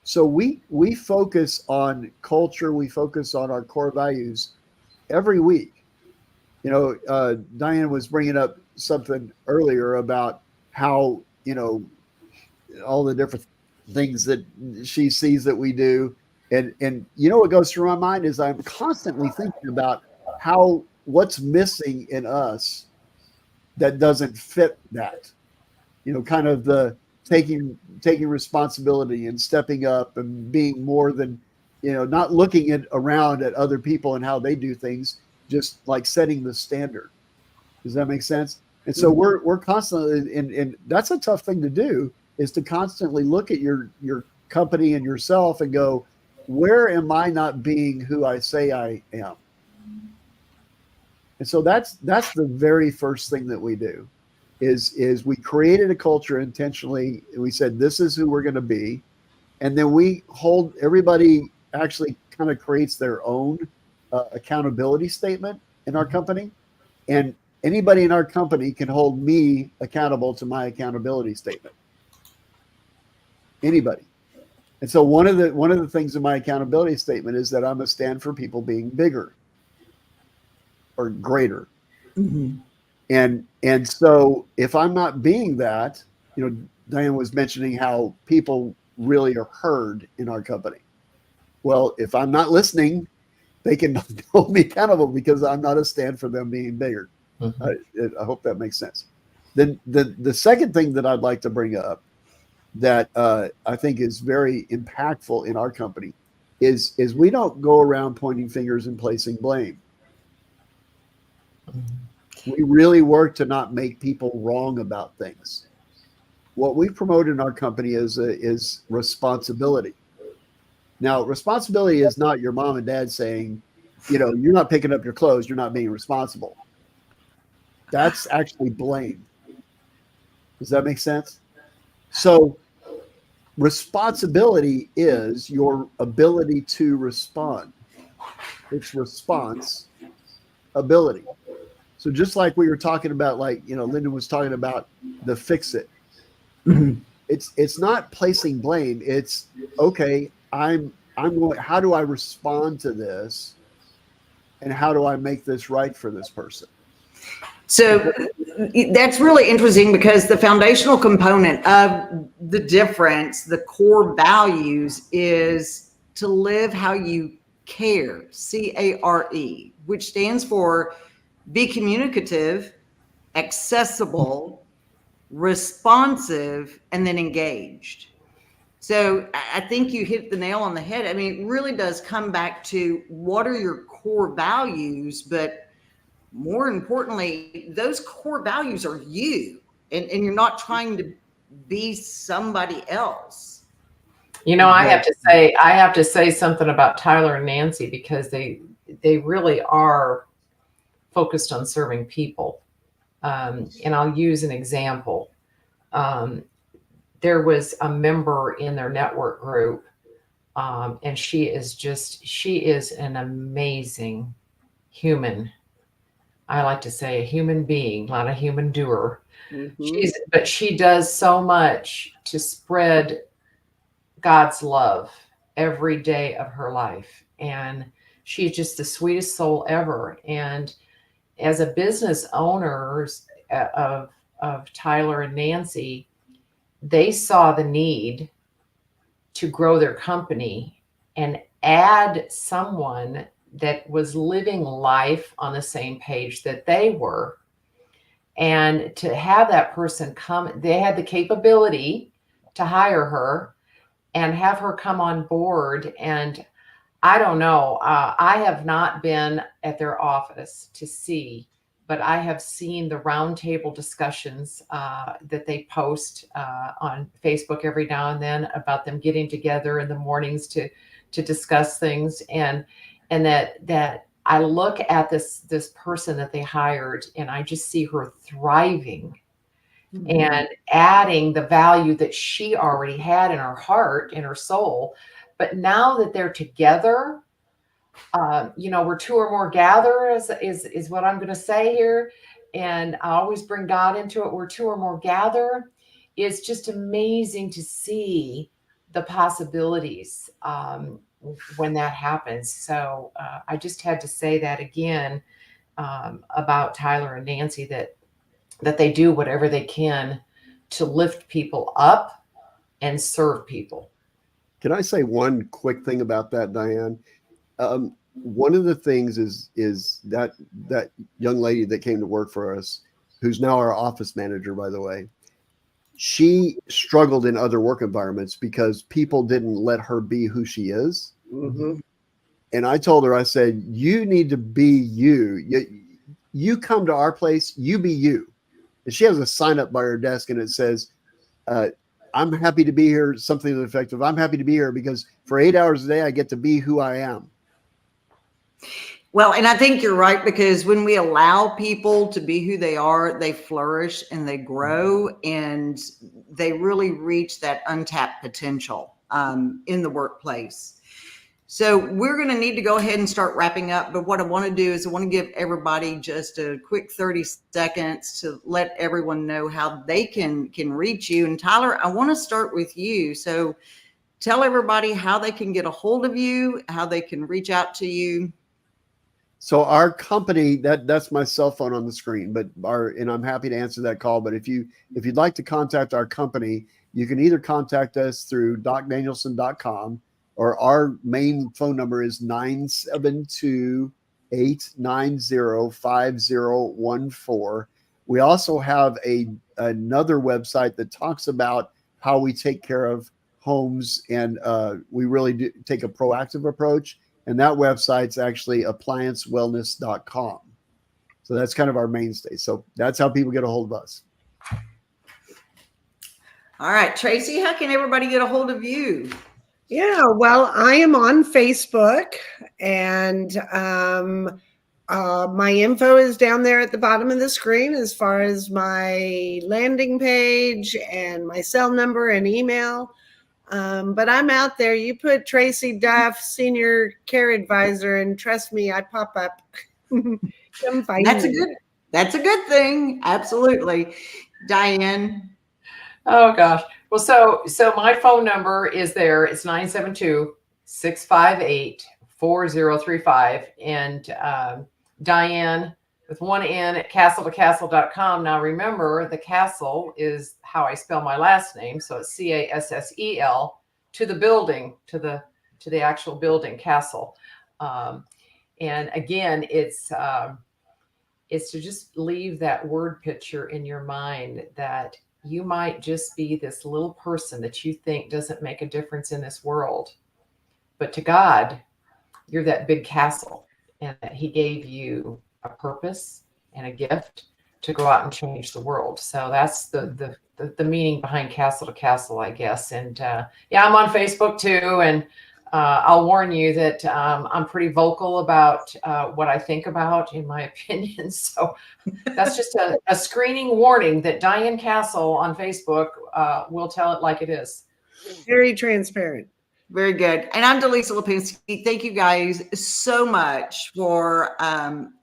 So we focus on culture, we focus on our core values every week. You know, Diane was bringing up something earlier about how, you know, all the different things that she sees that we do. And you know what goes through my mind is I'm constantly thinking about what's missing in us that doesn't fit that. You know, kind of the taking responsibility and stepping up and being more than, you know, not looking around at other people and how they do things, just like setting the standard. Does that make sense? And so we're constantly, and that's a tough thing to do, is to constantly look at your company and yourself and go, where am I not being who I say I am? And so that's the very first thing that we do is we created a culture intentionally. We said, this is who we're going to be. And then we hold everybody actually kind of creates their own accountability statement in our company. And anybody in our company can hold me accountable to my accountability statement. Anybody. And so one of the things in my accountability statement is that I'm going to stand for people being bigger or greater. And so if I'm not being that, you know, Diane was mentioning how people really are heard in our company. Well, if I'm not listening, they can hold me accountable because I'm not a stand for them being bigger. I hope that makes sense. Then the second thing that I'd like to bring up that I think is very impactful in our company is we don't go around pointing fingers and placing blame. We really work to not make people wrong about things. What we promote in our company is responsibility. Now, responsibility is not your mom and dad saying, you know, you're not picking up your clothes, you're not being responsible. That's actually blame. Does that make sense? So responsibility is your ability to respond. It's response ability. So just like we were talking about, like, you know, Lyndon was talking about the fix it. It's not placing blame. It's okay. I'm going, how do I respond to this? And how do I make this right for this person? So that's really interesting because the foundational component of the difference, the core values, is to live how you care, CARE, which stands for be communicative, accessible, responsive, and then engaged. So I think you hit the nail on the head. I mean, it really does come back to what are your core values, but more importantly, those core values are you, and you're not trying to be somebody else. You know, I have to say something about Tyler and Nancy, because they really are focused on serving people. And I'll use an example. There was a member in their network group, and she is an amazing human. I like to say a human being, not a human doer. But she does so much to spread God's love every day of her life. And she's just the sweetest soul ever. And as a business owners of Tyler and Nancy, they saw the need to grow their company and add someone that was living life on the same page that they were. And to have that person come, they had the capability to hire her and have her come on board. And I don't know, I have not been at their office to see, but I have seen the roundtable discussions that they post on Facebook every now and then about them getting together in the mornings to discuss things. And that I look at this person that they hired, and I just see her thriving and adding the value that she already had in her heart, in her soul. But now that they're together, where two or more gather is what I'm going to say here. And I always bring God into it. Where two or more gather, it's just amazing to see the possibilities when that happens. So I just had to say that again about Tyler and Nancy, that they do whatever they can to lift people up and serve people. Can I say one quick thing about that, Diane? One of the things is that young lady that came to work for us, who's now our office manager, by the way, she struggled in other work environments because people didn't let her be who she is. And I told her, I said, you need to be you. You come to our place, you be you. And she has a sign up by her desk, and it says, I'm happy to be here. Something to the effect of, I'm happy to be here because for 8 hours a day, I get to be who I am. Well, and I think you're right, because when we allow people to be who they are, they flourish and they grow, and they really reach that untapped potential in the workplace. So we're going to need to go ahead and start wrapping up. But what I want to do is I want to give everybody just a quick 30 seconds to let everyone know how they can reach you. And Tyler, I want to start with you. So tell everybody how they can get a hold of you, how they can reach out to you. So our company, that's my cell phone on the screen, and I'm happy to answer that call. But if you'd like to contact our company, you can either contact us through docdanielson.com, or our main phone number is 972-890-5014. We also have another website that talks about how we take care of homes, and we really do take a proactive approach. And that website's actually appliancewellness.com. So that's kind of our mainstay. So that's how people get a hold of us. All right, Traci, how can everybody get a hold of you? Yeah, well, I am on Facebook, and my info is down there at the bottom of the screen as far as my landing page and my cell number and email. But I'm out there. You put Traci Duff, Senior Care Advisor, and trust me, I pop up. Come find me. That's a good thing. Absolutely. Diane. Oh gosh. Well, so my phone number is there. It's 972-658-4035. And Diane with one N at castle2castle.com. Now remember, the Castle is how I spell my last name. So it's CASSEL to the building, to the actual building, Castle. And again, it's to just leave that word picture in your mind that you might just be this little person that you think doesn't make a difference in this world. But to God, you're that big castle, and that he gave you a purpose and a gift to go out and change the world. So that's the meaning behind Castle to Castle, I guess. And yeah, I'm on Facebook too. And I'll warn you that I'm pretty vocal about what I think about, in my opinion. So that's just a screening warning that Diane Cassel on Facebook will tell it like it is. Very transparent. Very good. And I'm Delisa Lapinsky. Thank you guys so much for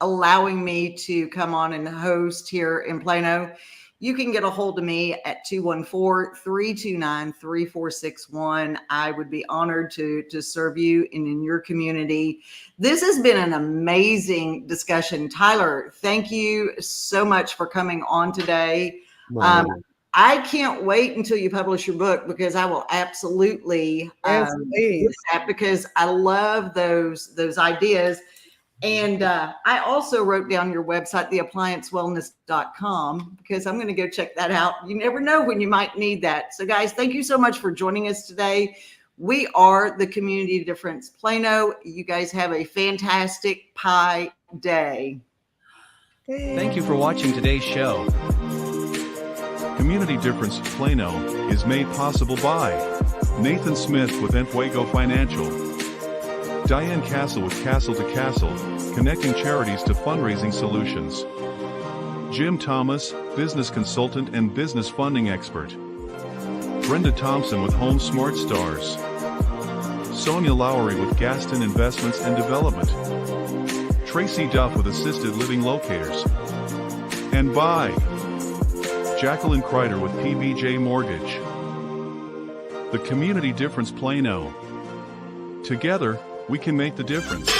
allowing me to come on and host here in Plano. You can get a hold of me at 214-329-3461. I would be honored to serve you in your community. This has been an amazing discussion. Tyler, thank you so much for coming on today. I can't wait until you publish your book, because I will absolutely do that, because I love those ideas. And I also wrote down your website, theappliancewellness.com, because I'm going to go check that out. You never know when you might need that. So guys, thank you so much for joining us today. We are the Community Difference Plano. You guys have a fantastic Pi Day. Thank you for watching today's show. Community Difference Plano is made possible by Nathan Smith with Enfuego Financial, Diane Cassel with Castle to Castle, connecting charities to fundraising solutions, Jim Thomas, business consultant and business funding expert, Brenda Thompson with Home Smart Stars, Sonia Lowry with Gaston Investments and Development, Traci Duff with Assisted Living Locators, and by Jacqueline Kreider with PBJ Mortgage. The Community Difference Plano. Together, we can make the difference.